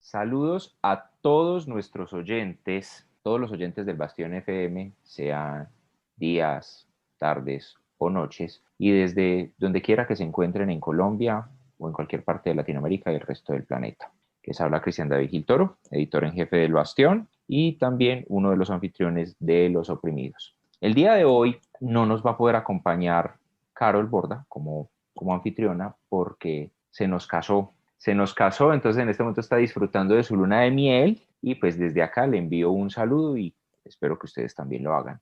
Saludos a todos nuestros oyentes, todos los oyentes del Bastión FM, sean días, tardes o noches, y desde donde quiera que se encuentren en Colombia o en cualquier parte de Latinoamérica y el resto del planeta. Les habla Cristian David Gil Toro, editor en jefe del Bastión y también uno de los anfitriones de Los Oprimidos. El día de hoy no nos va a poder acompañar Carol Borda como anfitriona porque se nos casó, entonces en este momento está disfrutando de su luna de miel y pues desde acá le envío un saludo y espero que ustedes también lo hagan.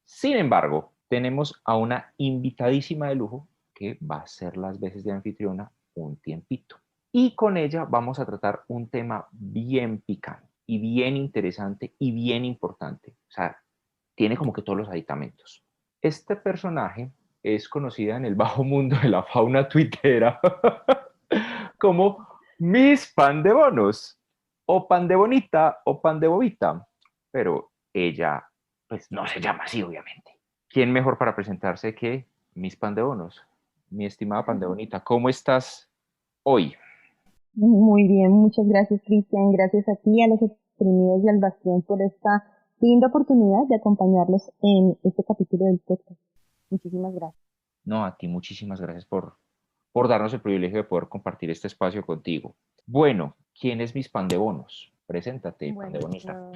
Sin embargo, tenemos a una invitadísima de lujo que va a ser las veces de anfitriona un tiempito. Y con ella vamos a tratar un tema bien picante y bien interesante y bien importante. O sea, tiene como que todos los aditamentos. Este personaje es conocida en el bajo mundo de la fauna tuitera como Miss Pan de Bonos, o Pan de Bonita, o Pan de Bobita, pero ella, pues no se llama así, obviamente. ¿Quién mejor para presentarse que Miss Pan de Bonos? Mi estimada Pan de Bonita, ¿cómo estás hoy? Muy bien, muchas gracias, Cristian. Gracias a ti, a los oprimidos y al Bastión por esta linda oportunidad de acompañarlos en este capítulo del podcast. Muchísimas gracias. No, a ti muchísimas gracias por darnos el privilegio de poder compartir este espacio contigo. Bueno, ¿quién es Miss Pan de Bonos? Preséntate, Pan de Bueno, Bonita.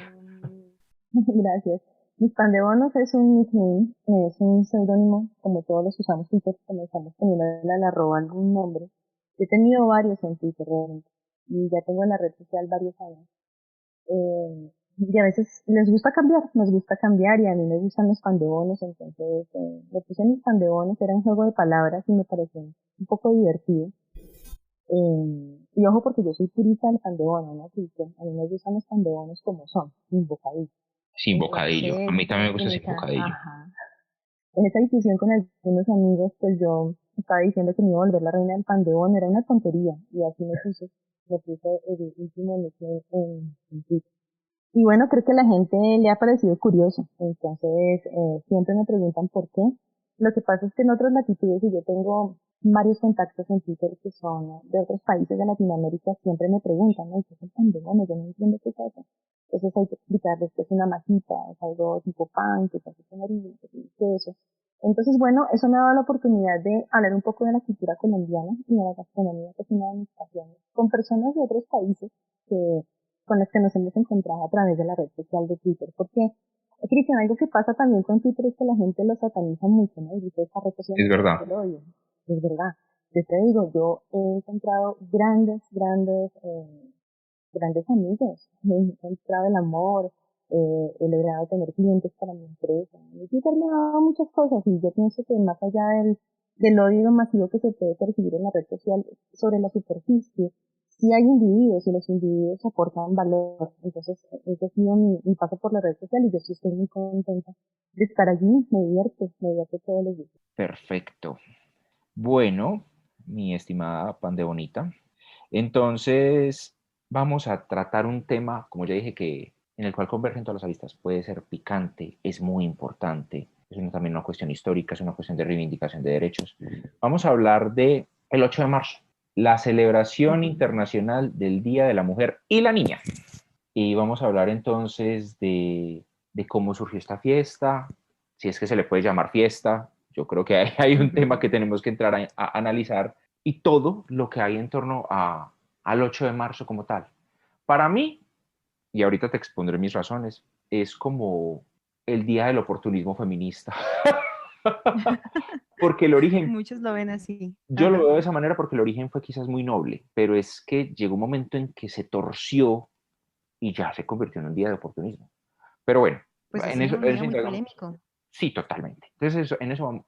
gracias. Mis pan de bonos es un nickname, es un seudónimo, como todos los que usamos Twitter, comenzamos poniendo la arroba algún nombre. He tenido varios en Twitter realmente, y ya tengo en la red social varios años. Y a veces les gusta cambiar, nos gusta cambiar y a mí me gustan los pandebonos, entonces le puse mis pandebonos, era un juego de palabras y me pareció un poco divertido. Y ojo porque yo soy purista del pandebono, ¿no? Porque a mí me gustan los pandebonos como son, sin bocadillo. Sin bocadillo. A Entonces, mí también me gusta en sin esa, bocadillo. ajá, en esa discusión con algunos amigos, pues yo estaba diciendo que me iba a volver la reina del pandebón, era una tontería, y así me puse el último nickname en Twitter. Y bueno, creo que a la gente le ha parecido curioso. Entonces, siempre me preguntan por qué. Lo que pasa es que en otras latitudes, y yo tengo varios contactos en Twitter que son de otros países de Latinoamérica, siempre me preguntan, ¿no? ¿Qué es el pandemonium? Yo no entiendo qué es eso. Entonces hay que explicarles que es una masita, es algo tipo pan, que se hace con harina, que tiene queso. Entonces, bueno, eso me ha dado la oportunidad de hablar un poco de la cultura colombiana y de la gastronomía, que es una de mis pasiones, con personas de otros países que con las que nos hemos encontrado a través de la red social de Twitter. Porque, Cristian, algo que pasa también con Twitter es que la gente lo sataniza mucho, ¿no? Y dice, esta red social Es es para verdad. que lo odio. Es verdad. Yo te digo, yo he encontrado grandes amigos. He encontrado el amor, he logrado tener clientes para mi empresa. Y Twitter me ha dado muchas cosas y yo pienso que más allá del odio masivo que se puede percibir en la red social sobre la superficie, sí hay individuos y los individuos aportan valor. Entonces, ese ha sido mi paso por la red social y yo sí estoy muy contenta de estar allí. Me divierte todos los días. Perfecto. Bueno, mi estimada Pan de Bonita, entonces vamos a tratar un tema, como ya dije, que en el cual convergen todas las aristas. Puede ser picante, es muy importante, también una cuestión histórica, es una cuestión de reivindicación de derechos. Vamos a hablar de el 8 de marzo, la celebración Ujú. internacional del Día de la Mujer y la Niña. Y vamos a hablar entonces de cómo surgió esta fiesta, si es que se le puede llamar fiesta. Yo creo que hay un tema que tenemos que entrar a analizar y todo lo que hay en torno al 8 de marzo como tal. Para mí, y ahorita te expondré mis razones, es como el día del oportunismo feminista. Porque el origen, Muchos lo ven así. yo lo Ajá. veo de esa manera porque el origen fue quizás muy noble, pero es que llegó un momento en que se torció y ya se convirtió en un día de oportunismo. Pero bueno, Pues ha en sido eso, un día eso muy indagamos. polémico. Sí, totalmente. Entonces,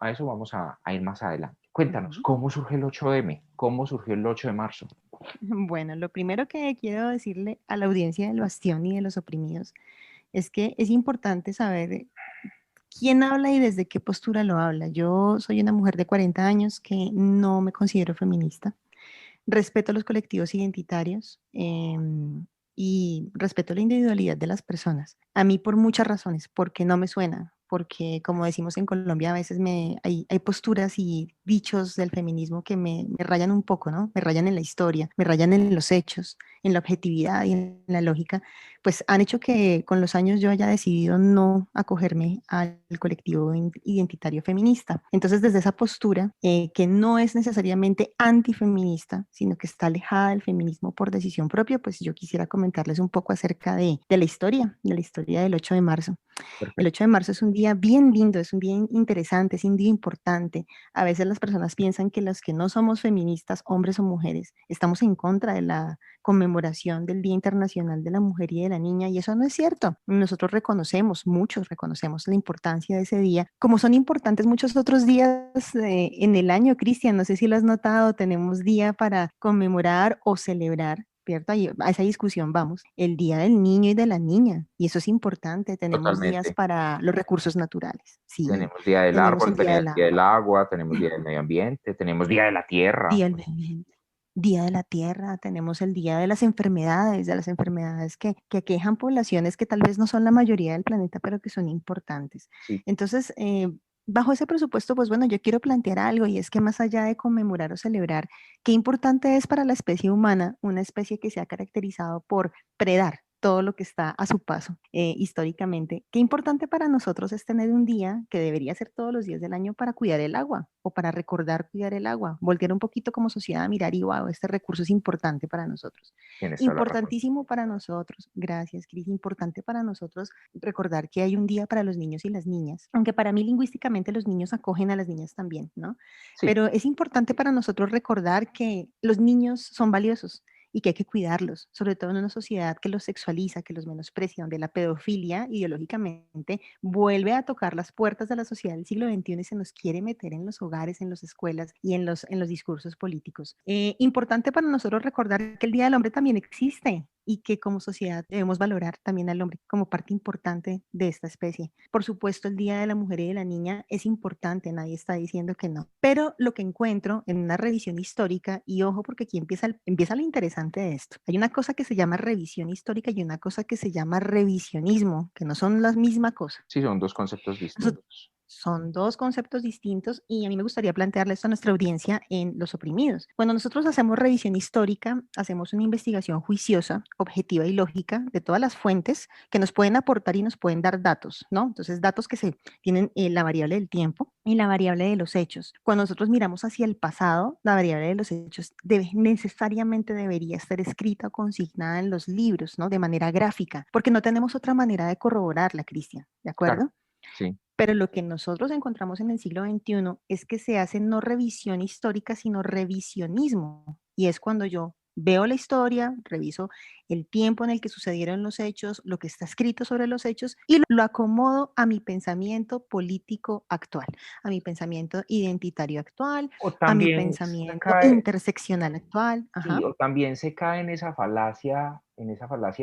a eso vamos a ir más adelante. Cuéntanos, Ujú. ¿cómo surgió el 8M? ¿Cómo surgió el 8 de marzo? Bueno, lo primero que quiero decirle a la audiencia del Bastión y de los oprimidos es que es importante saber quién habla y desde qué postura lo habla. Yo soy una mujer de 40 años que no me considero feminista. Respeto los colectivos identitarios y respeto la individualidad de las personas. A mí por muchas razones, porque no me suena, porque como decimos en Colombia, a veces hay posturas y dichos del feminismo que me rayan un poco, ¿no? Me rayan en la historia, me rayan en los hechos, en la objetividad y en la lógica, pues han hecho que con los años yo haya decidido no acogerme al colectivo identitario feminista. Entonces, desde esa postura, que no es necesariamente antifeminista, sino que está alejada del feminismo por decisión propia, pues yo quisiera comentarles un poco acerca de la historia del 8 de marzo. El Perfecto. 8 de marzo es un día bien lindo, es un día interesante, es un día importante. A veces las personas piensan que los que no somos feministas, hombres o mujeres, estamos en contra de la conmemoración del Día Internacional de la Mujer y de la Niña, y eso no es cierto. Nosotros reconocemos, muchos reconocemos la importancia de ese día, como son importantes muchos otros días en el año, Cristian, no sé si lo has notado, tenemos día para conmemorar o celebrar, ¿cierto? A esa discusión vamos, el Día del Niño y de la Niña, y eso es importante, tenemos días Totalmente. para los recursos naturales, sí, Tenemos Día del tenemos Árbol, el Día del Día del Agua, Agua, tenemos Día del Medio Ambiente, tenemos Día de la Tierra. Día del Medio Ambiente, Día de la Tierra, tenemos el Día de las enfermedades que aquejan poblaciones que tal vez no son la mayoría del planeta, pero que son importantes. Sí, Entonces, bajo ese presupuesto, pues bueno, yo quiero plantear algo y es que más allá de conmemorar o celebrar, qué importante es para la especie humana, una especie que se ha caracterizado por predar todo lo que está a su paso históricamente. Qué importante para nosotros es tener un día que debería ser todos los días del año para cuidar el agua o para recordar cuidar el agua, volver un poquito como sociedad a mirar y wow, este recurso es importante para nosotros. tienes toda la razón. Importantísimo para nosotros, gracias Cris, importante para nosotros recordar que hay un día para los niños y las niñas, aunque para mí lingüísticamente los niños acogen a las niñas también, ¿no? Sí, Pero es importante para nosotros recordar que los niños son valiosos y que hay que cuidarlos, sobre todo en una sociedad que los sexualiza, que los menosprecia, donde la pedofilia ideológicamente vuelve a tocar las puertas de la sociedad del siglo XXI y se nos quiere meter en los hogares, en las escuelas y en los discursos políticos. Importante para nosotros recordar que el Día del Hombre también existe y que como sociedad debemos valorar también al hombre como parte importante de esta especie. Por supuesto, el Día de la Mujer y de la Niña es importante, nadie está diciendo que no, pero lo que encuentro en una revisión histórica, y ojo porque aquí empieza lo interesante de esto, hay una cosa que se llama revisión histórica y una cosa que se llama revisionismo, que no son la misma cosa. sí, son dos conceptos distintos. Son dos conceptos distintos y a mí me gustaría plantearle esto a nuestra audiencia en los oprimidos. Cuando nosotros hacemos revisión histórica, hacemos una investigación juiciosa, objetiva y lógica de todas las fuentes que nos pueden aportar y nos pueden dar datos, ¿no? Entonces, datos que se tienen la variable del tiempo y la variable de los hechos. Cuando nosotros miramos hacia el pasado, la variable de los hechos necesariamente debería estar escrita o consignada en los libros, ¿no? De manera gráfica, porque no tenemos otra manera de corroborarla, Cristian, ¿de Claro, acuerdo? sí. Pero lo que nosotros encontramos en el siglo XXI es que se hace no revisión histórica, sino revisionismo. Y es cuando yo veo la historia, reviso el tiempo en el que sucedieron los hechos, lo que está escrito sobre los hechos y lo acomodo a mi pensamiento político actual, a mi pensamiento identitario actual, O a mi también se pensamiento cae, interseccional actual. sí, Ajá. o también se cae en esa falacia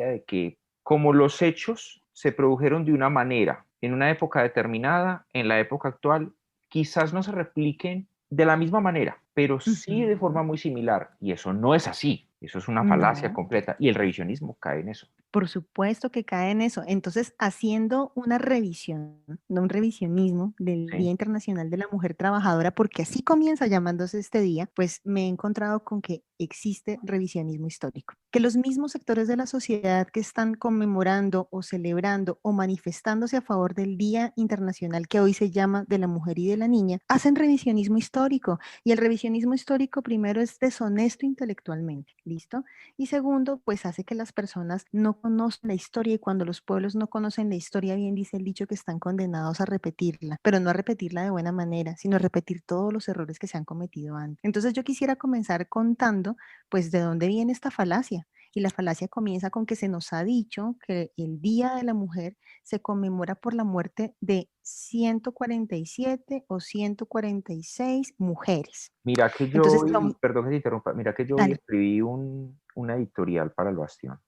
de que como los hechos se produjeron de una manera en una época determinada, en la época actual, quizás no se repliquen de la misma manera, pero sí de Ujú. forma muy similar. Y eso no es así. Eso es una falacia No. completa. Y el revisionismo cae en eso. Por supuesto que cae en eso. Entonces, haciendo una revisión, no un revisionismo del Día Sí, Internacional de la Mujer Trabajadora, porque así comienza llamándose este día, pues me he encontrado con que existe revisionismo histórico. Que los mismos sectores de la sociedad que están conmemorando o celebrando o manifestándose a favor del Día Internacional que hoy se llama de la Mujer y de la Niña, hacen revisionismo histórico. Y el revisionismo histórico primero es deshonesto intelectualmente, ¿listo? Y segundo, pues hace que las personas no conozcan la historia y cuando los pueblos no conocen la historia, bien dice el dicho que están condenados a repetirla, pero no a repetirla de buena manera, sino a repetir todos los errores que se han cometido antes. Entonces yo quisiera comenzar contando, pues, de dónde viene esta falacia. Y la falacia comienza con que se nos ha dicho que el Día de la Mujer se conmemora por la muerte de 147 o 146 mujeres. mira que yo Entonces, hoy, perdón que te interrumpa, mira que yo hoy dale. escribí una editorial para el Bastión.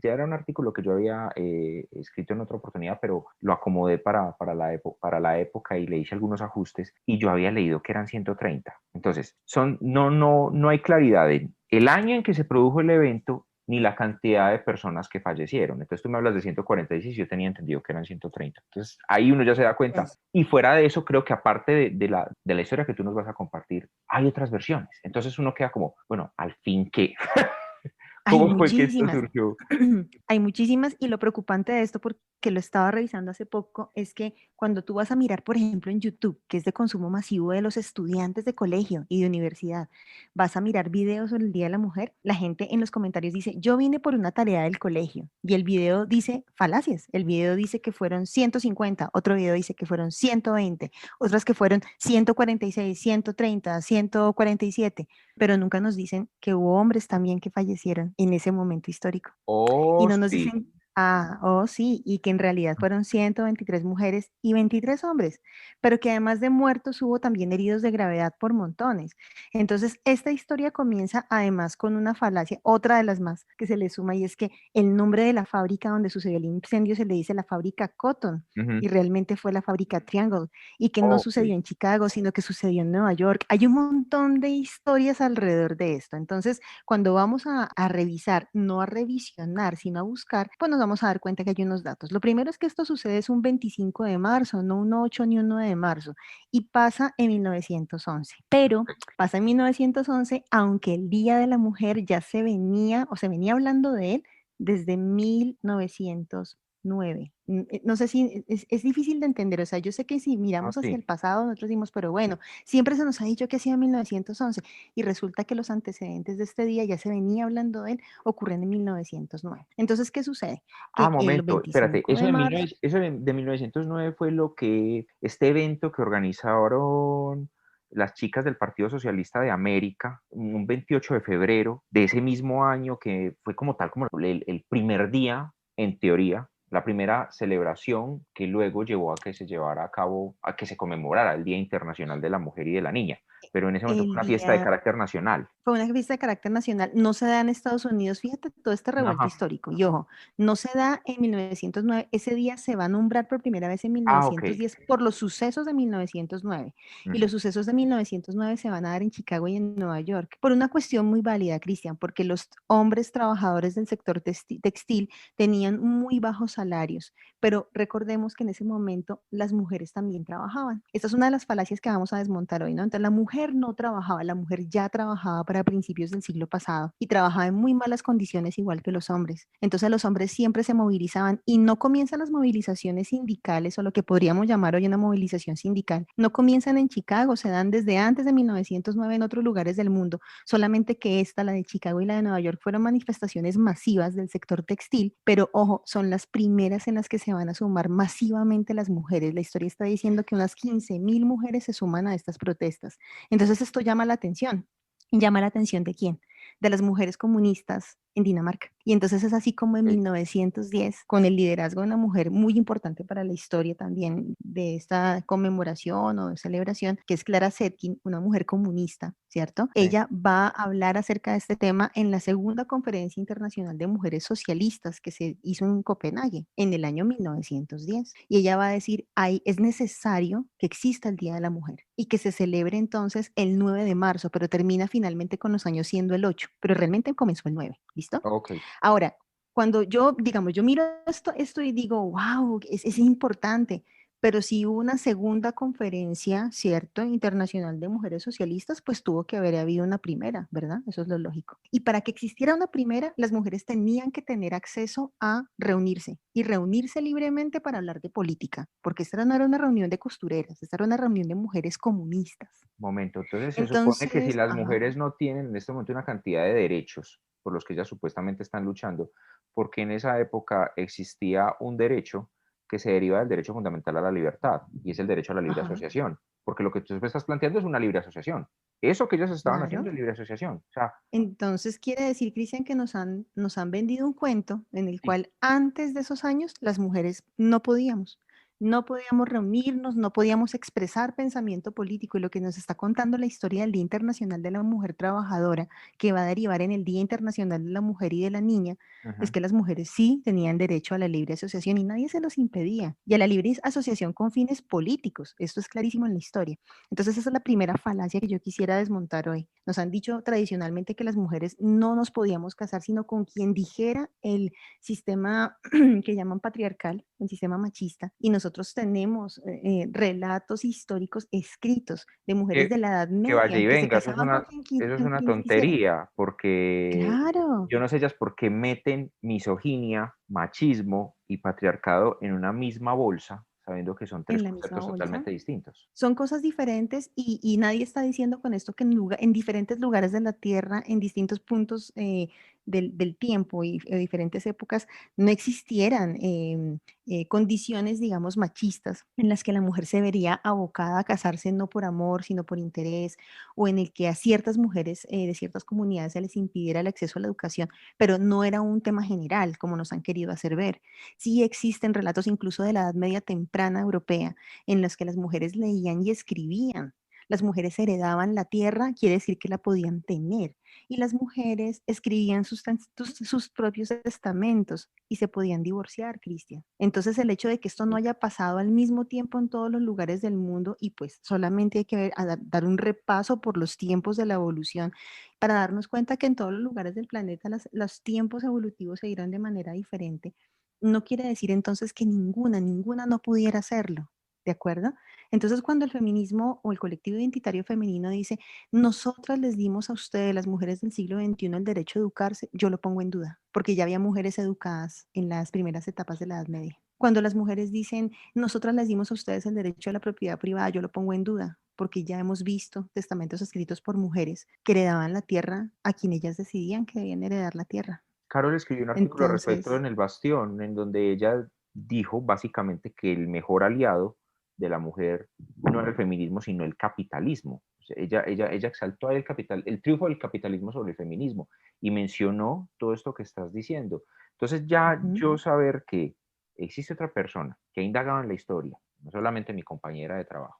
Ya era un artículo que yo había escrito en otra oportunidad, pero lo acomodé para la época y le hice algunos ajustes y yo había leído que eran 130. Entonces, no hay claridad en el año en que se produjo el evento ni la cantidad de personas que fallecieron. Entonces tú me hablas de 146, yo tenía entendido que eran 130. Entonces ahí uno ya se da cuenta. Pues, Y fuera de eso, creo que aparte de la historia que tú nos vas a compartir, hay otras versiones. Entonces uno queda como, bueno, al fin, ¿qué? hay ¿Cómo fue que esto muchísimas. surgió? Hay muchísimas y lo preocupante de esto, porque lo estaba revisando hace poco, es que cuando tú vas a mirar, por ejemplo, en YouTube, que es de consumo masivo de los estudiantes de colegio y de universidad, vas a mirar videos sobre el Día de la Mujer, la gente en los comentarios dice, yo vine por una tarea del colegio y el video dice falacias, el video dice que fueron 150, otro video dice que fueron 120, otras que fueron 146, 130, 147, pero nunca nos dicen que hubo hombres también que fallecieron en ese momento histórico. Y Oh, no nos sí. dicen, oh sí, y que en realidad fueron 123 mujeres y 23 hombres, pero que además de muertos hubo también heridos de gravedad por montones. Entonces, esta historia comienza además con una falacia, otra de las más que se le suma, y es que el nombre de la fábrica donde sucedió el incendio se le dice la fábrica Cotton. Ujú. Y realmente fue la fábrica Triangle, y que no Ok. sucedió en Chicago, sino que sucedió en Nueva York. Hay un montón de historias alrededor de esto. Entonces, cuando vamos a revisar, no a revisionar, sino a buscar, pues nos vamos a dar cuenta que hay unos datos. Lo primero es que esto sucede es un 25 de marzo, no un 8 ni un 9 de marzo, y pasa en 1911. Pero pasa en 1911, aunque el Día de la Mujer ya se venía o se venía hablando de él desde 1909. No sé si es difícil de entender, o sea, yo sé que si Ah, miramos hacia sí. el pasado, nosotros decimos, pero bueno, siempre se nos ha dicho que hacía 1911 y resulta que los antecedentes de este día ya se venía hablando de él, ocurren en 1909. Entonces, ¿qué sucede? Ah, Que el momento, espérate, 25 de marzo, eso de 1909 fue lo que, este evento que organizaron las chicas del Partido Socialista de América, un 28 de febrero de ese mismo año, que fue como tal, como el primer día, en teoría, la primera celebración que luego llevó a que se llevara a cabo, a que se conmemorara el Día Internacional de la Mujer y de la Niña, pero en ese momento fue el una fiesta de día carácter nacional. fue una fiesta de carácter nacional, no se da en Estados Unidos, fíjate todo este revuelto Ajá. histórico, y ojo, no se da en 1909, ese día se va a nombrar por primera vez en Ah, ok. 1910 por los sucesos de 1909, y Ujú. los sucesos de 1909 se van a dar en Chicago y en Nueva York, por una cuestión muy válida, Cristian, porque los hombres trabajadores del sector textil tenían muy bajos salarios, pero recordemos que en ese momento las mujeres también trabajaban. Esta es una de las falacias que vamos a desmontar hoy, ¿no? Entonces la mujer no trabajaba, la mujer ya trabajaba para principios del siglo pasado y trabajaba en muy malas condiciones igual que los hombres. Entonces los hombres siempre se movilizaban y no comienzan las movilizaciones sindicales o lo que podríamos llamar hoy una movilización sindical. No comienzan en Chicago, se dan desde antes de 1909 en otros lugares del mundo, solamente que esta, la de Chicago y la de Nueva York, fueron manifestaciones masivas del sector textil, pero ojo, son las primeras en las que se van a sumar masivamente las mujeres. La historia está diciendo que unas 15.000 mujeres se suman a estas protestas. Entonces esto llama la atención. ¿Llama la atención de quién? De las mujeres comunistas en Dinamarca. Y entonces es así como en Ok. 1910, con el liderazgo de una mujer muy importante para la historia también de esta conmemoración o de celebración, que es Clara Zetkin, una mujer comunista, ¿cierto? Sí. Ella va a hablar acerca de este tema en la segunda conferencia internacional de mujeres socialistas que se hizo en Copenhague en el año 1910. Y ella va a decir, es necesario que exista el Día de la Mujer y que se celebre entonces el 9 de marzo, pero termina finalmente con los años siendo el 8, pero realmente comenzó el 9, ¿listo? Ok. Ahora, cuando yo, digamos, yo miro esto y digo, wow, es importante, pero si hubo una segunda conferencia, ¿cierto? Internacional de mujeres socialistas, pues tuvo que haber habido una primera, ¿verdad? Eso es lo lógico. Y para que existiera una primera, las mujeres tenían que tener acceso a reunirse y reunirse libremente para hablar de política, porque esta no era una reunión de costureras, esta era una reunión de mujeres comunistas. Momento, entonces se supone que si Entonces, las ajá. mujeres no tienen en este momento una cantidad de derechos por los que ellas supuestamente están luchando, porque en esa época existía un derecho que se deriva del derecho fundamental a la libertad, y es el derecho a la libre Ajá, asociación, porque lo que tú me estás planteando es una libre asociación. Eso que ellos estaban haciendo claro. es libre asociación. O sea, Entonces quiere decir, Cristian, que nos han vendido un cuento en el sí, cual antes de esos años las mujeres no podíamos. no podíamos reunirnos, no podíamos expresar pensamiento político, y lo que nos está contando la historia del Día Internacional de la Mujer Trabajadora, que va a derivar en el Día Internacional de la Mujer y de la Niña, es Ujú. que las mujeres sí tenían derecho a la libre asociación y nadie se los impedía, y a la libre asociación con fines políticos. Esto es clarísimo en la historia. Entonces esa es la primera falacia que yo quisiera desmontar hoy. Nos han dicho tradicionalmente que las mujeres no nos podíamos casar sino con quien dijera el sistema que llaman patriarcal, el sistema machista, y nosotros tenemos relatos históricos escritos de mujeres Que, de la Edad que vaya Media y que se venga, casaban eso es con una quienes quisieran. tontería, porque Claro, yo no sé ellas por qué meten misoginia, machismo y patriarcado en una misma bolsa, sabiendo que son tres en la misma conceptos bolsa. totalmente distintos. Son cosas diferentes y nadie está diciendo con esto que en diferentes lugares de la Tierra, en distintos puntos del tiempo y diferentes épocas, no existieran condiciones, digamos, machistas en las que la mujer se vería abocada a casarse no por amor, sino por interés, o en el que a ciertas mujeres de ciertas comunidades se les impidiera el acceso a la educación, pero no era un tema general, como nos han querido hacer ver. Sí existen relatos incluso de la Edad Media temprana europea en los que las mujeres leían y escribían. Las mujeres heredaban la tierra, quiere decir que la podían tener. Y las mujeres escribían sus propios testamentos y se podían divorciar, Cristian. Entonces el hecho de que esto no haya pasado al mismo tiempo en todos los lugares del mundo, y pues solamente hay que dar un repaso por los tiempos de la evolución para darnos cuenta que en todos los lugares del planeta los tiempos evolutivos se dieron de manera diferente, no quiere decir entonces que ninguna no pudiera hacerlo. ¿De acuerdo? Entonces, cuando el feminismo o el colectivo identitario femenino dice, nosotras les dimos a ustedes, las mujeres del siglo XXI, el derecho a educarse, yo lo pongo en duda, porque ya había mujeres educadas en las primeras etapas de la Edad Media. Cuando las mujeres dicen, nosotras les dimos a ustedes el derecho a la propiedad privada, yo lo pongo en duda, porque ya hemos visto testamentos escritos por mujeres que heredaban la tierra a quien ellas decidían que debían heredar la tierra. Carol escribió un artículo al respecto Entonces, en El Bastión, en donde ella dijo básicamente que el mejor aliado de la mujer no era el feminismo, sino el capitalismo. O sea, ella exaltó el triunfo del capitalismo sobre el feminismo y mencionó todo esto que estás diciendo. Entonces ya ujú, yo saber que existe otra persona que ha indagado en la historia, no solamente mi compañera de trabajo,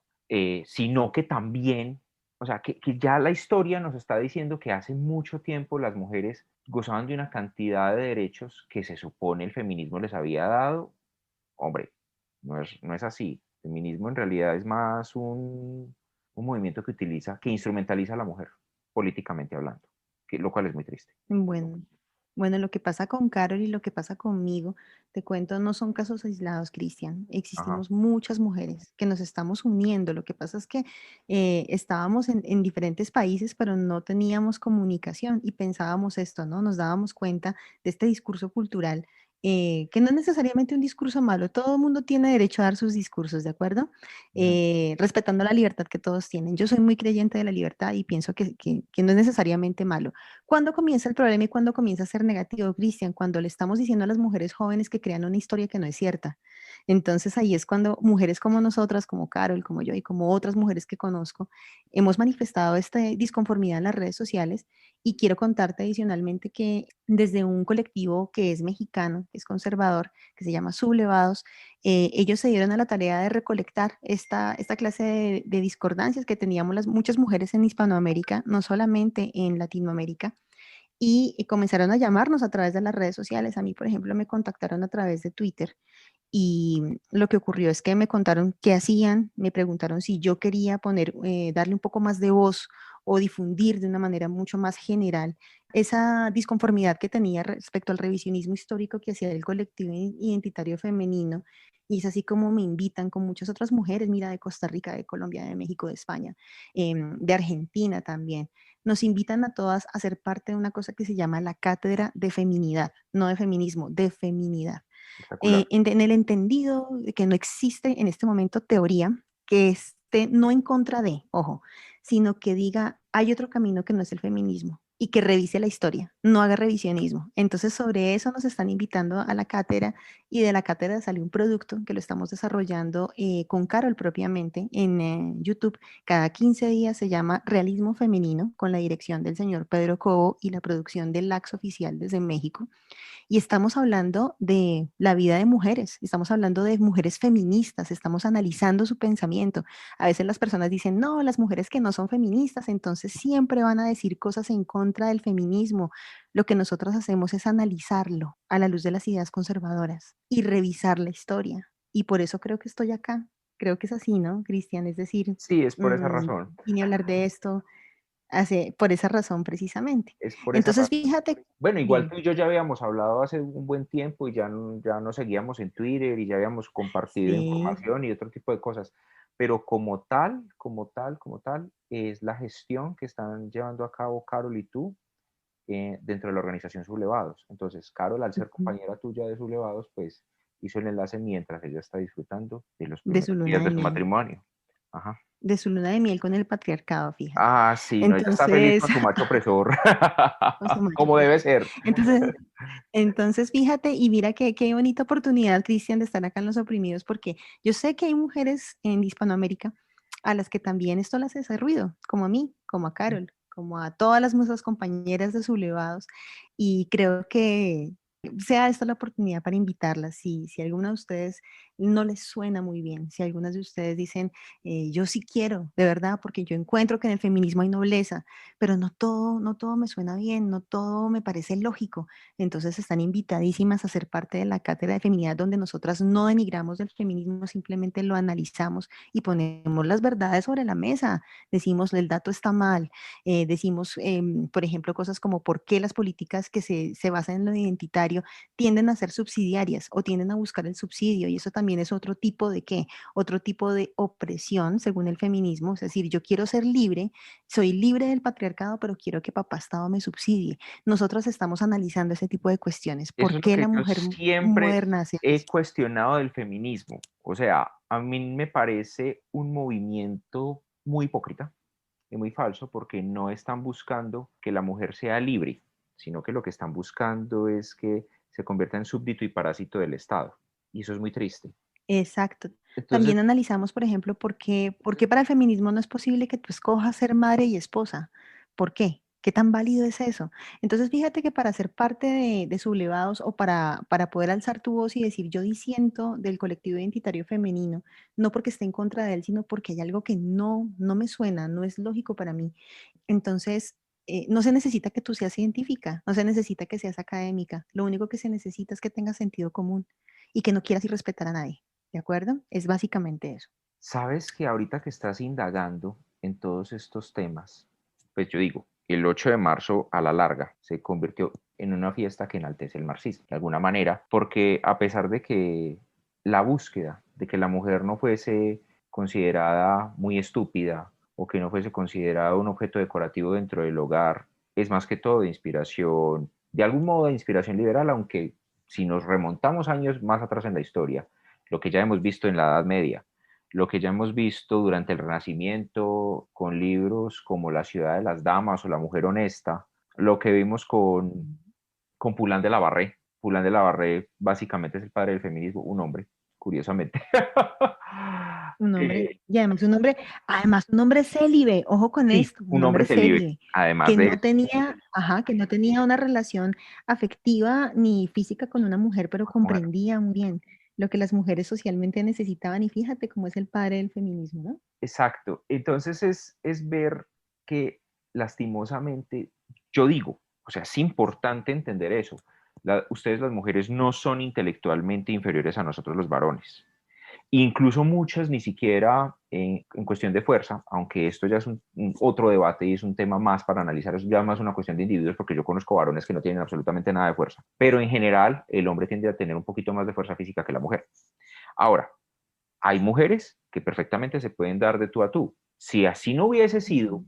sino que también, o sea, que ya la historia nos está diciendo que hace mucho tiempo las mujeres gozaban de una cantidad de derechos que se supone el feminismo les había dado. Hombre, no es así. El feminismo en realidad es más un movimiento que utiliza, que instrumentaliza a la mujer, políticamente hablando, lo cual es muy triste. bueno, bueno, lo que pasa con Carol y lo que pasa conmigo, te cuento, no son casos aislados, Cristian. Ajá. Existimos muchas mujeres que nos estamos uniendo. Lo que pasa es que estábamos en diferentes países, pero no teníamos comunicación y pensábamos esto, ¿no? Nos dábamos cuenta de este discurso cultural, que no es necesariamente un discurso malo. Todo el mundo tiene derecho a dar sus discursos, ¿de acuerdo? Ujú. Respetando la libertad que todos tienen. Yo soy muy creyente de la libertad y pienso que no es necesariamente malo. ¿Cuándo comienza el problema y cuándo comienza a ser negativo, Cristian? Cuando le estamos diciendo a las mujeres jóvenes que crean una historia que no es cierta. Entonces ahí es cuando mujeres como nosotras, como Carol, como yo y como otras mujeres que conozco, hemos manifestado esta disconformidad en las redes sociales. Y quiero contarte adicionalmente que desde un colectivo que es mexicano, que es conservador, que se llama Sublevados, ellos se dieron a la tarea de recolectar esta clase de discordancias que teníamos muchas mujeres en Hispanoamérica, no solamente en Latinoamérica, y comenzaron a llamarnos a través de las redes sociales. A mí, por ejemplo, me contactaron a través de Twitter y lo que ocurrió es que me contaron qué hacían, me preguntaron si yo quería darle un poco más de voz o difundir de una manera mucho más general esa disconformidad que tenía respecto al revisionismo histórico que hacía el colectivo identitario femenino. Y es así como me invitan con muchas otras mujeres, mira, de Costa Rica, de Colombia, de México, de España, de Argentina también. Nos invitan a todas a ser parte de una cosa que se llama la cátedra de feminidad, no de feminismo, de feminidad, Espectacular. en el entendido de que no existe en este momento teoría que esté no en contra de, ojo, sino que diga, hay otro camino que no es el feminismo y que revise la historia, no haga revisionismo. Entonces, sobre eso nos están invitando a la cátedra y de la cátedra salió un producto que lo estamos desarrollando con Carol propiamente en YouTube. Cada 15 días se llama Realismo Femenino con la dirección del señor Pedro Cobo y la producción del LAX oficial desde México. Y estamos hablando de la vida de mujeres, estamos hablando de mujeres feministas, estamos analizando su pensamiento. A veces las personas dicen, no, las mujeres que no son feministas, entonces siempre van a decir cosas en contra del feminismo. Lo que nosotros hacemos es analizarlo a la luz de las ideas conservadoras y revisar la historia. Y por eso creo que estoy acá. Creo que es así, ¿no, Cristian? Es decir, Sí, es por esa razón. vine a hablar de esto por esa razón precisamente. Es por esa Entonces, razón. fíjate, Bueno, igual dime. tú y yo ya habíamos hablado hace un buen tiempo y ya, ya nos seguíamos en Twitter y ya habíamos compartido Sí, información y otro tipo de cosas. Pero como tal, es la gestión que están llevando a cabo Carol y tú dentro de la organización Sublevados. Entonces, Carol, al ser ujú, compañera tuya de Sublevados, pues hizo el enlace mientras ella está disfrutando de los de su primeros luna días de de su miel. matrimonio. Ajá. De su luna de miel con el patriarcado, fíjate. Ah, sí, no, ella está feliz Entonces, con su macho opresor, con su macho como debe opresor. ser. Entonces, entonces, fíjate, y mira qué bonita oportunidad, Cristian, de estar acá en Los Oprimidos, porque yo sé que hay mujeres en Hispanoamérica a las que también esto les hace ruido, como a mí, como a Carol, como a todas las nuestras compañeras de Sublevados, y creo que sea esta la oportunidad para invitarlas. Si alguna de ustedes no les suena muy bien, si algunas de ustedes dicen, yo sí quiero, de verdad, porque yo encuentro que en el feminismo hay nobleza, pero no todo me suena bien, no todo me parece lógico. Entonces están invitadísimas a ser parte de la cátedra de feminidad donde nosotras no denigramos el feminismo, simplemente lo analizamos y ponemos las verdades sobre la mesa. Decimos, el dato está mal, decimos, por ejemplo, cosas como por qué las políticas que se basan en lo identitario tienden a ser subsidiarias o tienden a buscar el subsidio y eso también es otro tipo de qué, otro tipo de opresión según el feminismo, es decir, yo quiero ser libre, soy libre del patriarcado, pero quiero que papá Estado me subsidie. Nosotros estamos analizando ese tipo de cuestiones. Eso ¿Por es lo qué que la yo mujer siempre moderna hace he eso? cuestionado del feminismo. O sea, a mí me parece un movimiento muy hipócrita y muy falso porque no están buscando que la mujer sea libre, sino que lo que están buscando es que se convierta en súbdito y parásito del Estado. Y eso es muy triste. Exacto. Entonces, También analizamos, por ejemplo, por qué para el feminismo no es posible que tú escojas ser madre y esposa. ¿Por qué? ¿Qué tan válido es eso? Entonces, fíjate que para ser parte de Sublevados o para poder alzar tu voz y decir yo disiento del colectivo identitario femenino, no porque esté en contra de él, sino porque hay algo que no me suena, no es lógico para mí. Entonces, no se necesita que tú seas científica, no se necesita que seas académica. Lo único que se necesita es que tengas sentido común y que no quieras irrespetar a nadie. ¿De acuerdo? Es básicamente eso. sabes que ahorita que estás indagando en todos estos temas, pues yo digo, el 8 de marzo a la larga se convirtió en una fiesta que enaltece el marxismo, de alguna manera, porque a pesar de que la búsqueda de que la mujer no fuese considerada muy estúpida o que no fuese considerada un objeto decorativo dentro del hogar, es más que todo de inspiración, de algún modo de inspiración liberal, aunque si nos remontamos años más atrás en la historia, lo que ya hemos visto en la Edad Media, lo que ya hemos visto durante el Renacimiento con libros como La ciudad de las damas o La mujer honesta, lo que vimos con Poulain de la Barré. Poulain de la Barré básicamente es el padre del feminismo, un hombre, curiosamente. Un hombre, y además un hombre célibe, ojo con Sí, esto, un un hombre hombre célibe, célibe, además que de no eso. tenía, ajá, que no tenía una relación afectiva ni física con una mujer, pero Mujer. comprendía muy bien lo que las mujeres socialmente necesitaban y fíjate cómo es el padre del feminismo, ¿no? Exacto. Entonces es ver que lastimosamente, yo digo, o sea, es importante entender eso. Ustedes las mujeres no son intelectualmente inferiores a nosotros los varones. Incluso muchas ni siquiera en cuestión de fuerza, aunque esto ya es otro debate y es un tema más para analizar, es ya más una cuestión de individuos, porque yo conozco varones que no tienen absolutamente nada de fuerza, pero en general el hombre tiende a tener un poquito más de fuerza física que la mujer. Ahora, hay mujeres que perfectamente se pueden dar de tú a tú. Si así no hubiese sido,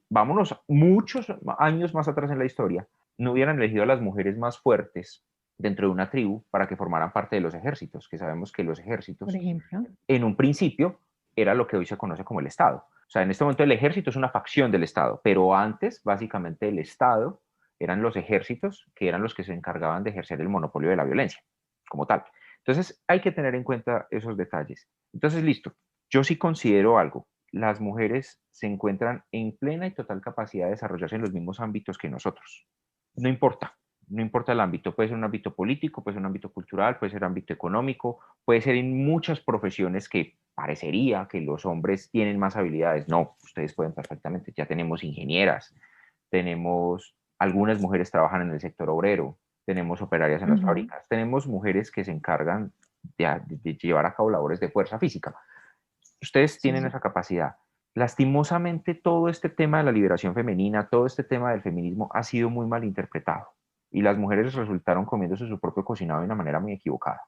vámonos muchos años más atrás en la historia, no hubieran elegido a las mujeres más fuertes dentro de una tribu para que formaran parte de los ejércitos, que sabemos que los Por ejércitos ejemplo. en un principio era lo que hoy se conoce como el Estado. O sea, en este momento el ejército es una facción del Estado, pero antes, básicamente, el Estado eran los ejércitos que eran los que se encargaban de ejercer el monopolio de la violencia, como tal. Entonces, hay que tener en cuenta esos detalles. Entonces, listo. Yo sí considero algo. Las mujeres se encuentran en plena y total capacidad de desarrollarse en los mismos ámbitos que nosotros. No importa, no importa el ámbito. Puede ser un ámbito político, puede ser un ámbito cultural, puede ser un ámbito económico, puede ser en muchas profesiones que parecería que los hombres tienen más habilidades. No, ustedes pueden perfectamente. Ya tenemos ingenieras, tenemos algunas mujeres trabajan en el sector obrero, tenemos operarias en las fábricas, tenemos mujeres que se encargan de llevar a cabo labores de fuerza física. Ustedes tienen esa capacidad. Lastimosamente, todo este tema de la liberación femenina, todo este tema del feminismo ha sido muy mal interpretado y las mujeres resultaron comiéndose su propio cocinado de una manera muy equivocada.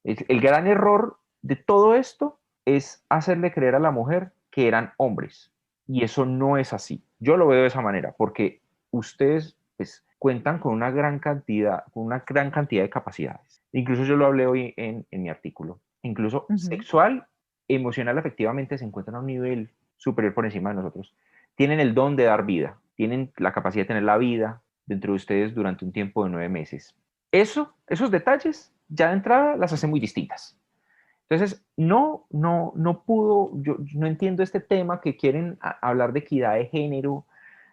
El gran error de todo esto es hacerle creer a la mujer que eran hombres y eso no es así. Yo lo veo de esa manera porque ustedes pues, cuentan con una gran cantidad de capacidades. Incluso yo lo hablé hoy en mi artículo. Incluso sexual, emocional, efectivamente se encuentran a un nivel superior por encima de nosotros. Tienen el don de dar vida, tienen la capacidad de tener la vida dentro de ustedes durante un tiempo de 9 meses. Esos detalles ya de entrada las hace muy distintas. Entonces, no pudo, yo no entiendo este tema que quieren hablar de equidad de género,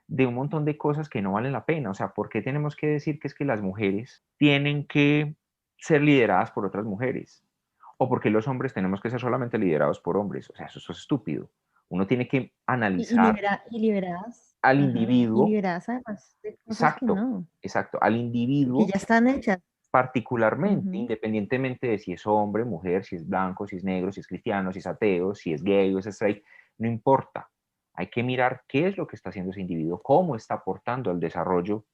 de un montón de cosas que no valen la pena. O sea, ¿por qué tenemos que decir que es que las mujeres tienen que ser lideradas por otras mujeres? ¿O porque los hombres tenemos que ser solamente liderados por hombres? O sea, eso es estúpido. Uno tiene que analizar Y liberadas, al y individuo, liberadas además de cosas que exacto, no, exacto, al que individuo ya están hechas. particularmente, independientemente de si es hombre, mujer, si es blanco, si es negro, si es cristiano, si es ateo, si es gay o es straight, no importa. Hay que mirar qué es lo que está haciendo ese individuo, cómo está aportando al desarrollo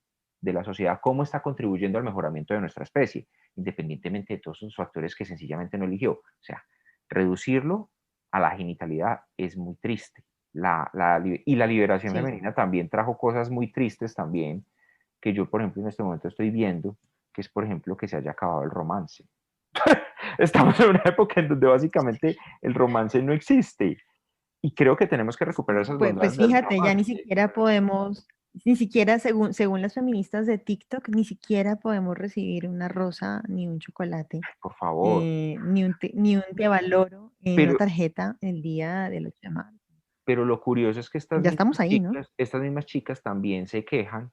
de la sociedad, cómo está contribuyendo al mejoramiento de nuestra especie, independientemente de todos esos factores que sencillamente no eligió. O sea, reducirlo a la genitalidad es muy triste. Y la liberación Sí. femenina también trajo cosas muy tristes también, que yo, por ejemplo, en este momento estoy viendo, que es, por ejemplo, que se haya acabado el romance. Estamos en una época en donde básicamente el romance no existe y creo que tenemos que recuperar esas bondades Pues del fíjate, ya ni romance. siquiera podemos, ni siquiera según las feministas de TikTok, ni siquiera podemos recibir una rosa ni un chocolate, Por favor. ni un te valoro en una Pero, tarjeta el día del 8 de marzo. pero lo curioso es que Ya estamos ahí, ¿no? estas mismas chicas también se quejan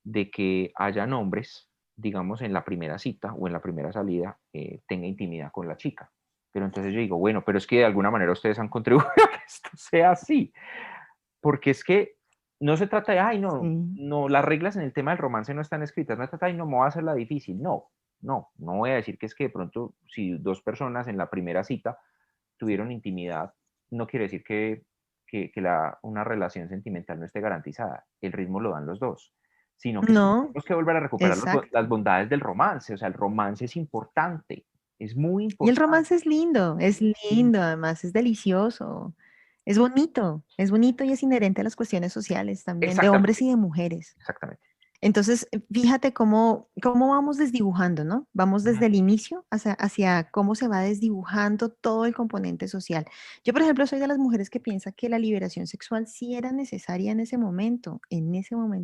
de que hayan hombres, digamos, en la primera cita o en la primera salida, tenga intimidad con la chica. Pero entonces yo digo, bueno, pero es que de alguna manera ustedes han contribuido a que esto sea así. Porque es que no se trata de, ay, no, Sí. no, las reglas en el tema del romance no están escritas, no se trata de, ay, no, me voy a hacerla difícil. No voy a decir que es que de pronto si dos personas en la primera cita tuvieron intimidad, no quiere decir una relación sentimental no esté garantizada. El ritmo lo dan los dos, sino que es que No, tenemos que volver a recuperar las exacto. bondades del romance. O sea, el romance es importante, es muy Y el importante. romance es lindo, además, es delicioso, es bonito y es inherente a las cuestiones sociales también, de hombres Exactamente, y de mujeres. exactamente. Entonces, fíjate cómo vamos desdibujando, ¿no? Vamos Ujú. desde el inicio hacia cómo se va desdibujando todo el componente social. Yo, por ejemplo, soy de las mujeres que piensa que la liberación sexual sí era necesaria en ese momento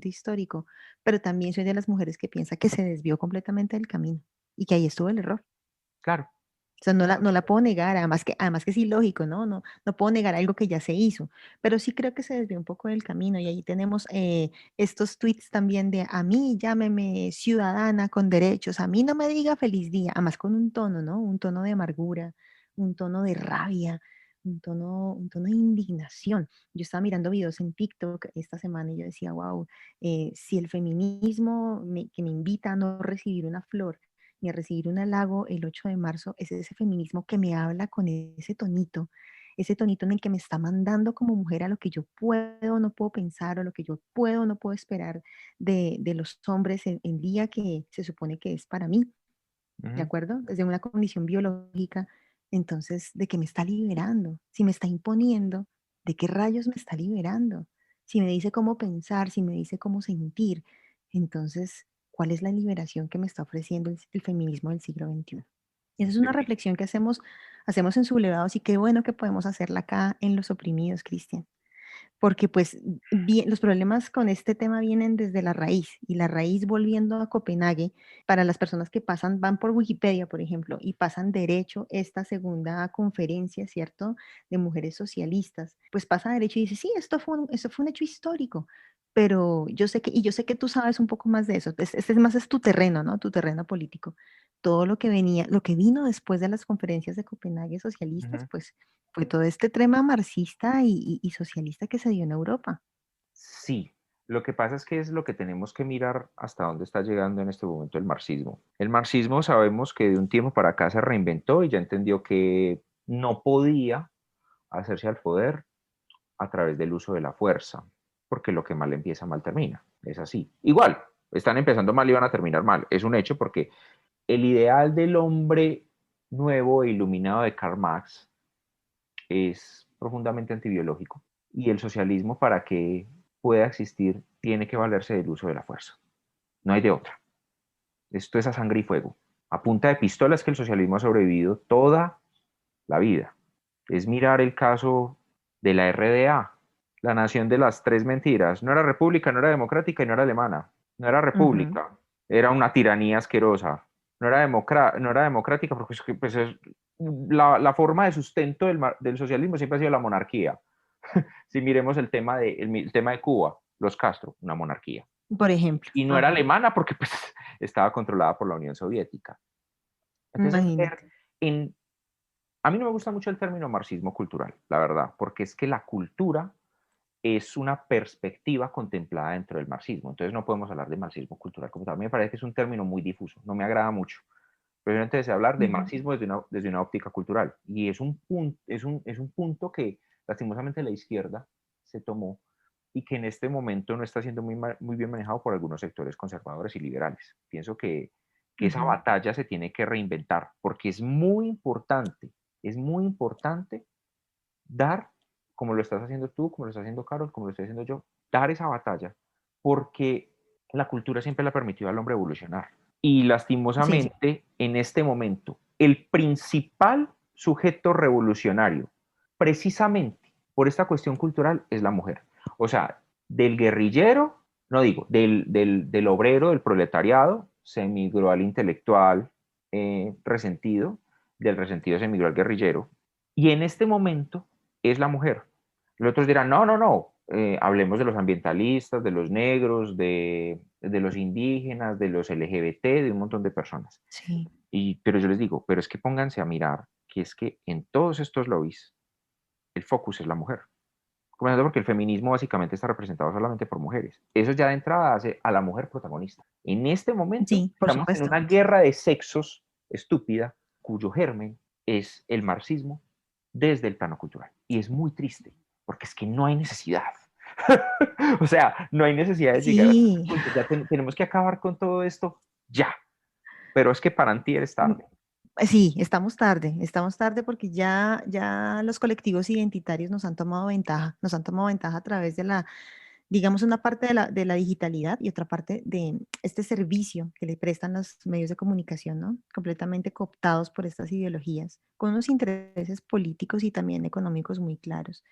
histórico, pero también soy de las mujeres que piensa que se desvió completamente del camino y que ahí estuvo el error. Claro. O sea, no la puedo negar, además que es ilógico, ¿no? No puedo negar algo que ya se hizo, pero sí creo que se desvió un poco del camino y ahí tenemos estos tweets también de a mí llámeme ciudadana con derechos, a mí no me diga feliz día, además con un tono, ¿no? Un tono de amargura, un tono de rabia, un tono de indignación. Yo estaba mirando videos en TikTok esta semana y yo decía, wow, si el feminismo que me invita a no recibir una flor, ni a recibir un halago el 8 de marzo, es ese feminismo que me habla con ese tonito en el que me está mandando como mujer a lo que yo puedo o no puedo pensar o lo que yo puedo o no puedo esperar de los hombres en el día que se supone que es para mí, ¿de Ujú. acuerdo? Desde una condición biológica, entonces, ¿de qué me está liberando? Si me está imponiendo, ¿de qué rayos me está liberando? Si me dice cómo pensar, si me dice cómo sentir, entonces, ¿cuál es la liberación que me está ofreciendo el feminismo del siglo XXI? Y esa es una Defi- reflexión que hacemos en Sublevados y qué bueno que podemos hacerla acá en Los Oprimidos, Cristian. porque pues los problemas con este tema vienen desde la raíz, y la raíz, volviendo a Copenhague, para las personas que pasan, van por Wikipedia, por ejemplo, y pasan derecho esta segunda conferencia, ¿cierto?, de mujeres socialistas, pues pasa derecho y dice, sí, esto fue un hecho histórico, pero yo sé que tú sabes un poco más de eso, este es más es tu terreno, ¿no? Tu terreno político. Todo lo que venía, lo que vino después de las conferencias de Copenhague socialistas, Ujú. pues fue todo este tema marxista y socialista que se dio en Europa. Sí, lo que pasa es lo que tenemos que mirar hasta dónde está llegando en este momento el marxismo. El marxismo sabemos que de un tiempo para acá se reinventó y ya entendió que no podía hacerse al poder a través del uso de la fuerza, porque lo que mal empieza, mal termina. Es así. Igual, están empezando mal y van a terminar mal. Es un hecho porque el ideal del hombre nuevo e iluminado de Karl Marx es profundamente antibiológico y el socialismo, para que pueda existir, tiene que valerse del uso de la fuerza. No hay de otra. Esto es a sangre y fuego. A punta de pistolas que el socialismo ha sobrevivido toda la vida. Es mirar el caso de la RDA, la nación de las tres mentiras. No era república, no era democrática y no era alemana. No era Ujú. república, era una tiranía asquerosa. No era democrática porque pues, la forma de sustento del socialismo siempre ha sido la monarquía. Si miremos el tema de Cuba, los Castro, una monarquía. Por ejemplo, Y no era ajá, alemana porque pues, estaba controlada por la Unión Soviética. Entonces, imagínate. en, a mí no me gusta mucho el término marxismo cultural, la verdad, porque es que la cultura es una perspectiva contemplada dentro del marxismo. Entonces no podemos hablar de marxismo cultural como tal. A mí me parece que es un término muy difuso, no me agrada mucho. Preferiblemente deseo hablar de Ujú. marxismo desde una óptica cultural. Y es un punto que lastimosamente la izquierda se tomó y que en este momento no está siendo muy bien manejado por algunos sectores conservadores y liberales. Pienso que esa Ujú. batalla se tiene que reinventar porque es muy importante dar, como lo estás haciendo tú, como lo está haciendo Carol, como lo estoy haciendo yo, dar esa batalla, porque la cultura siempre le ha permitido al hombre evolucionar. Y Sí, lastimosamente, en este momento, el principal sujeto revolucionario, precisamente por esta cuestión cultural, es la mujer. O sea, del guerrillero, no digo, del obrero, del proletariado, se migró al intelectual resentido, del resentido se migró al guerrillero, y en este momento es la mujer. Los otros dirán, no, no, no, hablemos de los ambientalistas, de los negros, de los indígenas, de los LGBT, de un montón de personas. sí. Pero yo les digo, pero es que pónganse a mirar que es que en todos estos lobbies el focus es la mujer. Comenzando porque el feminismo básicamente está representado solamente por mujeres. Eso ya de entrada hace a la mujer protagonista. En este momento Sí, por estamos en supuesto. una guerra de sexos estúpida, cuyo germen es el marxismo desde el plano cultural. Y es muy triste, porque es que no hay necesidad. O sea, no hay necesidad de llegar a este Sí, punto. Ya tenemos que acabar con todo esto ya. Pero es que para antier es mm, tarde. sí, estamos tarde porque ya los colectivos identitarios nos han tomado ventaja a través de la, digamos, una parte de la digitalidad y otra parte de este servicio que le prestan los medios de comunicación, ¿no? Completamente cooptados por estas ideologías, con unos intereses políticos y también económicos muy claros.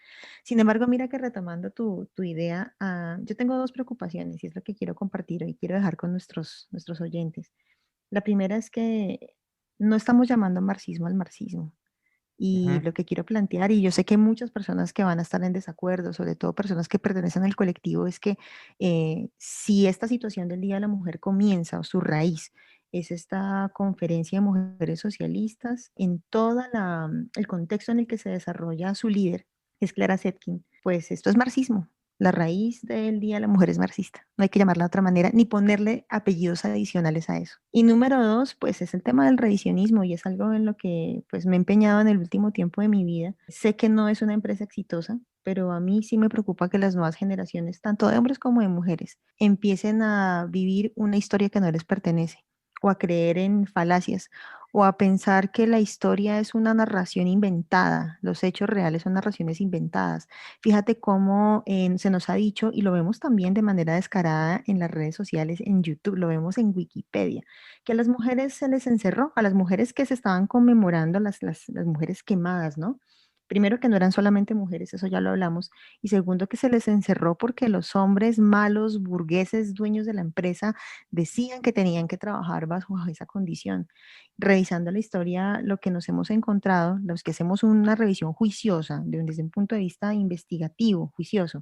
Sin embargo, mira que retomando tu idea, yo tengo dos preocupaciones y es lo que quiero compartir hoy, quiero dejar con nuestros oyentes. La primera es que no estamos llamando marxismo al marxismo. Y Ujú. lo que quiero plantear, y yo sé que hay muchas personas que van a estar en desacuerdo, sobre todo personas que pertenecen al colectivo, es que si esta situación del Día de la Mujer comienza o su raíz es esta conferencia de mujeres socialistas, en todo el contexto en el que se desarrolla su líder, que es Clara Zetkin, pues esto es marxismo. La raíz del Día de la Mujer es marxista. No hay que llamarla de otra manera ni ponerle apellidos adicionales a eso. Y número dos, pues es el tema del revisionismo y es algo en lo que pues me he empeñado en el último tiempo de mi vida. Sé que no es una empresa exitosa, pero a mí sí me preocupa que las nuevas generaciones, tanto de hombres como de mujeres, empiecen a vivir una historia que no les pertenece o a creer en falacias o a pensar que la historia es una narración inventada, los hechos reales son narraciones inventadas. Fíjate cómo se nos ha dicho, y lo vemos también de manera descarada en las redes sociales, en YouTube, lo vemos en Wikipedia, que a las mujeres se les encerró, a las mujeres que se estaban conmemorando, las mujeres quemadas, ¿no? Primero, que no eran solamente mujeres, eso ya lo hablamos. Y segundo, que se les encerró porque los hombres malos, burgueses, dueños de la empresa, decían que tenían que trabajar bajo esa condición. Revisando la historia, lo que nos hemos encontrado, los que hacemos una revisión juiciosa, desde un punto de vista investigativo, juicioso,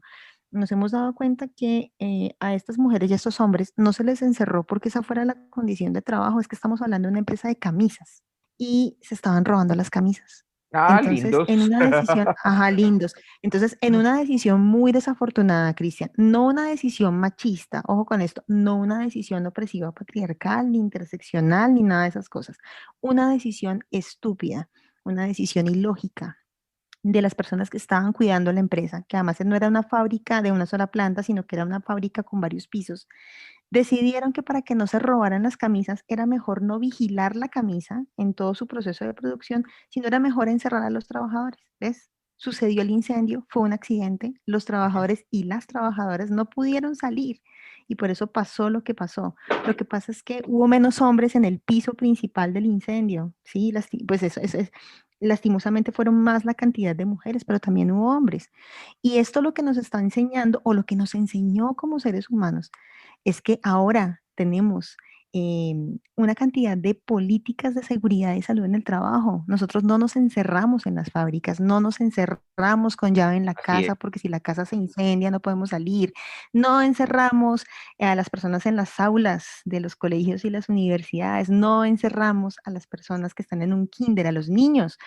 nos hemos dado cuenta que a estas mujeres y a estos hombres no se les encerró porque esa fuera la condición de trabajo, es que estamos hablando de una empresa de camisas y se estaban robando las camisas. Ah, Entonces, en lindos. una decisión, ajá, lindos. Entonces, en una decisión muy desafortunada, Cristian, no una decisión machista, ojo con esto, no una decisión opresiva patriarcal, ni interseccional, ni nada de esas cosas. Una decisión estúpida, una decisión ilógica de las personas que estaban cuidando la empresa, que además no era una fábrica de una sola planta, sino que era una fábrica con varios pisos. Decidieron que para que no se robaran las camisas era mejor no vigilar la camisa en todo su proceso de producción, sino era mejor encerrar a los trabajadores. ¿Ves? Sucedió el incendio, fue un accidente, los trabajadores y las trabajadoras no pudieron salir y por eso pasó lo que pasó. Lo que pasa es que hubo menos hombres en el piso principal del incendio, ¿sí? Pues eso es, lastimosamente fueron más la cantidad de mujeres, pero también hubo hombres. Y esto lo que nos está enseñando o lo que nos enseñó como seres humanos es que ahora tenemos una cantidad de políticas de seguridad y salud en el trabajo. Nosotros no nos encerramos en las fábricas, no nos encerramos con llave en la Así es. casa porque si la casa se incendia no podemos salir. No encerramos a las personas en las aulas de los colegios y las universidades. No encerramos a las personas que están en un kinder, a los niños,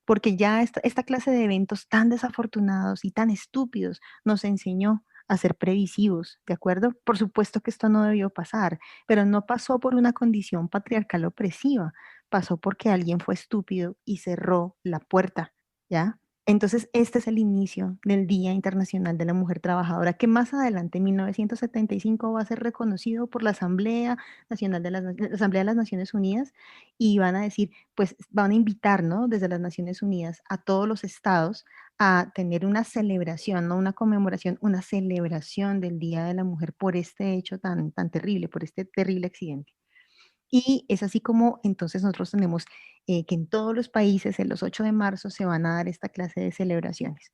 porque ya esta clase de eventos tan desafortunados y tan estúpidos nos enseñó a ser previsivos, ¿de acuerdo? Por supuesto que esto no debió pasar, pero no pasó por una condición patriarcal opresiva, pasó porque alguien fue estúpido y cerró la puerta, ¿ya? Entonces, este es el inicio del Día Internacional de la Mujer Trabajadora, que más adelante, en 1975, va a ser reconocido por la Asamblea Nacional de la Asamblea de las Naciones Unidas y van a decir, pues van a invitar, ¿no? Desde las Naciones Unidas a todos los estados a tener una celebración, no una conmemoración, una celebración del Día de la Mujer por este hecho tan terrible, por este terrible accidente. Y es así como entonces nosotros tenemos que en todos los países, en los 8 de marzo, se van a dar esta clase de celebraciones.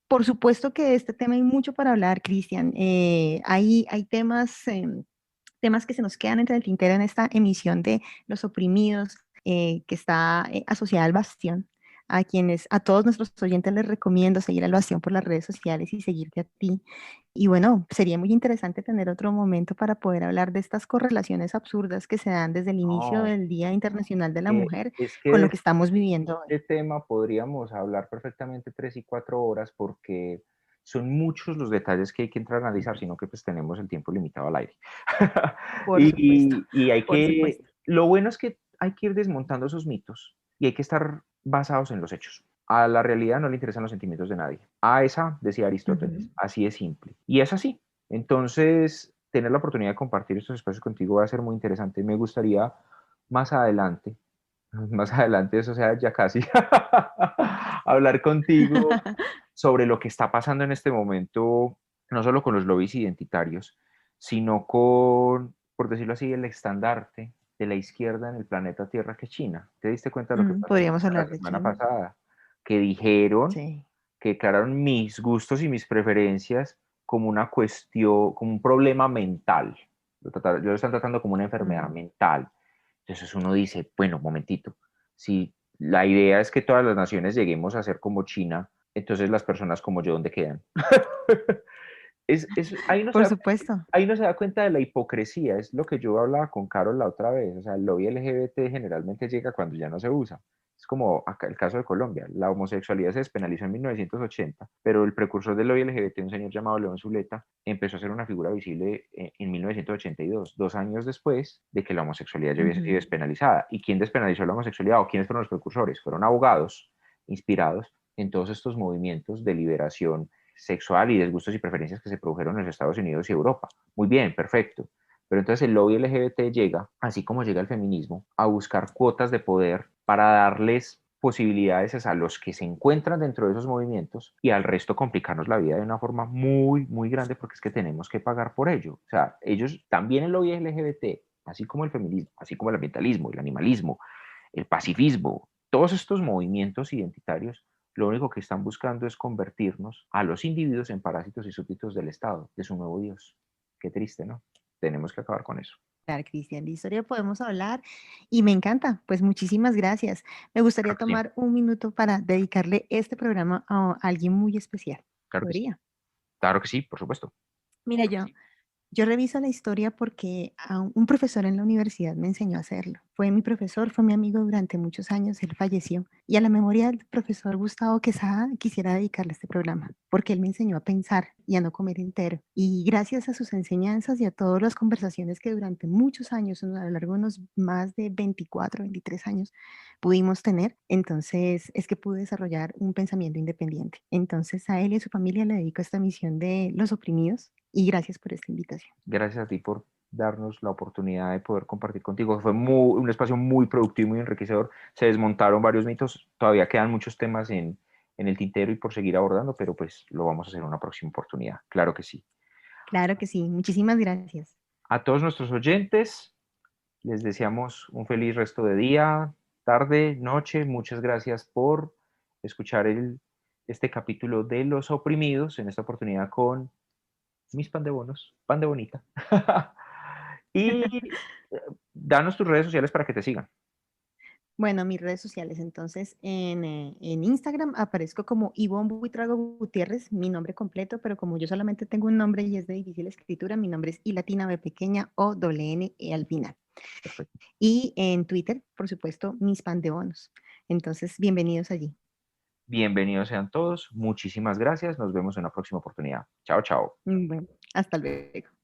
Por supuesto que de este tema hay mucho para hablar, Cristian. Hay temas que se nos quedan entre el tintero en esta emisión de Los Oprimidos, que está asociada al Bastión, a todos nuestros oyentes les recomiendo seguir al Bastión por las redes sociales y seguirte a ti. Y bueno, sería muy interesante tener otro momento para poder hablar de estas correlaciones absurdas que se dan desde el inicio No, del Día Internacional de la que Mujer es que con de lo que estamos viviendo hoy. este tema podríamos hablar perfectamente 3 y 4 horas porque son muchos los detalles que hay que entrar a analizar, sino que pues tenemos el tiempo limitado al aire. Por supuesto, Y hay por que, supuesto. lo bueno es que hay que ir desmontando esos mitos y hay que estar basados en los hechos. A la realidad no le interesan los sentimientos de nadie. A esa, decía Aristóteles, Ujú. así es simple. Y es así. Entonces, tener la oportunidad de compartir estos espacios contigo va a ser muy interesante. Me gustaría más adelante, más adelante, eso sea ya casi, hablar contigo sobre lo que está pasando en este momento, no solo con los lobbies identitarios, sino con, por decirlo así, el estandarte de la izquierda en el planeta Tierra, que es China. ¿Te diste cuenta de lo que pasó en Podríamos China la hablar de semana China. pasada? Que dijeron, Sí. que declararon mis gustos y mis preferencias como una cuestión, como un problema mental. Yo lo están tratando como una enfermedad Mm. mental. Entonces uno dice, bueno, momentito, si la idea es que todas las naciones lleguemos a ser como China, entonces las personas como yo, ¿dónde quedan? Ahí, no se Por da, supuesto. ahí no se da cuenta de la hipocresía, es lo que yo hablaba con Carol la otra vez, o sea, el lobby LGBT generalmente llega cuando ya no se usa. Es como acá el caso de Colombia, la homosexualidad se despenalizó en 1980, pero el precursor del lobby LGBT, un señor llamado León Zuleta, empezó a ser una figura visible en 1982, 2 años después de que la homosexualidad ya hubiese sido Ujú. despenalizada. ¿Y quién despenalizó la homosexualidad o quiénes fueron los precursores? Fueron abogados inspirados en todos estos movimientos de liberación sexual y de gustos y preferencias que se produjeron en los Estados Unidos y Europa. Muy bien, perfecto. Pero entonces el lobby LGBT llega, así como llega el feminismo, a buscar cuotas de poder para darles posibilidades a los que se encuentran dentro de esos movimientos y al resto complicarnos la vida de una forma muy, muy grande porque es que tenemos que pagar por ello. O sea, ellos también el lobby LGBT, así como el feminismo, así como el ambientalismo, el animalismo, el pacifismo, todos estos movimientos identitarios lo único que están buscando es convertirnos a los individuos en parásitos y súbditos del Estado, de su nuevo Dios. Qué triste, ¿no? Tenemos que acabar con eso. Claro, Cristian, de historia podemos hablar y me encanta. Pues muchísimas gracias. Me gustaría Claro que sí, tomar un minuto para dedicarle este programa a alguien muy especial. claro que sí, ¿Podría? claro que sí, por supuesto. Mira, yo reviso la historia porque un profesor en la universidad me enseñó a hacerlo. Fue mi profesor, fue mi amigo durante muchos años, él falleció. Y a la memoria del profesor Gustavo Quesada quisiera dedicarle este programa, porque él me enseñó a pensar y a no comer entero. Y gracias a sus enseñanzas y a todas las conversaciones que durante muchos años, a lo largo de unos más de 24, 23 años, pudimos tener, entonces es que pude desarrollar un pensamiento independiente. Entonces a él y a su familia le dedico esta misión de los oprimidos y gracias por esta invitación. Gracias a ti por darnos la oportunidad de poder compartir contigo. Fue un espacio muy productivo y muy enriquecedor. Se desmontaron varios mitos, todavía quedan muchos temas en el tintero y por seguir abordando, pero pues lo vamos a hacer en una próxima oportunidad. Claro que sí. Claro que sí, muchísimas gracias. A todos nuestros oyentes, les deseamos un feliz resto de día, tarde, noche. Muchas gracias por escuchar este capítulo de Los Oprimidos, en esta oportunidad con mis pan de bonos, pan de bonita. Y danos tus redes sociales para que te sigan. Bueno, mis redes sociales, entonces en Instagram aparezco como Ivonne Buitrago Gutiérrez, mi nombre completo, pero como yo solamente tengo un nombre y es de difícil escritura, mi nombre es I latina B pequeña O doble N E al final. Perfecto. Y en Twitter, por supuesto, mis pan de bonos. Entonces, bienvenidos allí. Bienvenidos sean todos. Muchísimas gracias. Nos vemos en una próxima oportunidad. Chao, chao. Bueno, hasta luego.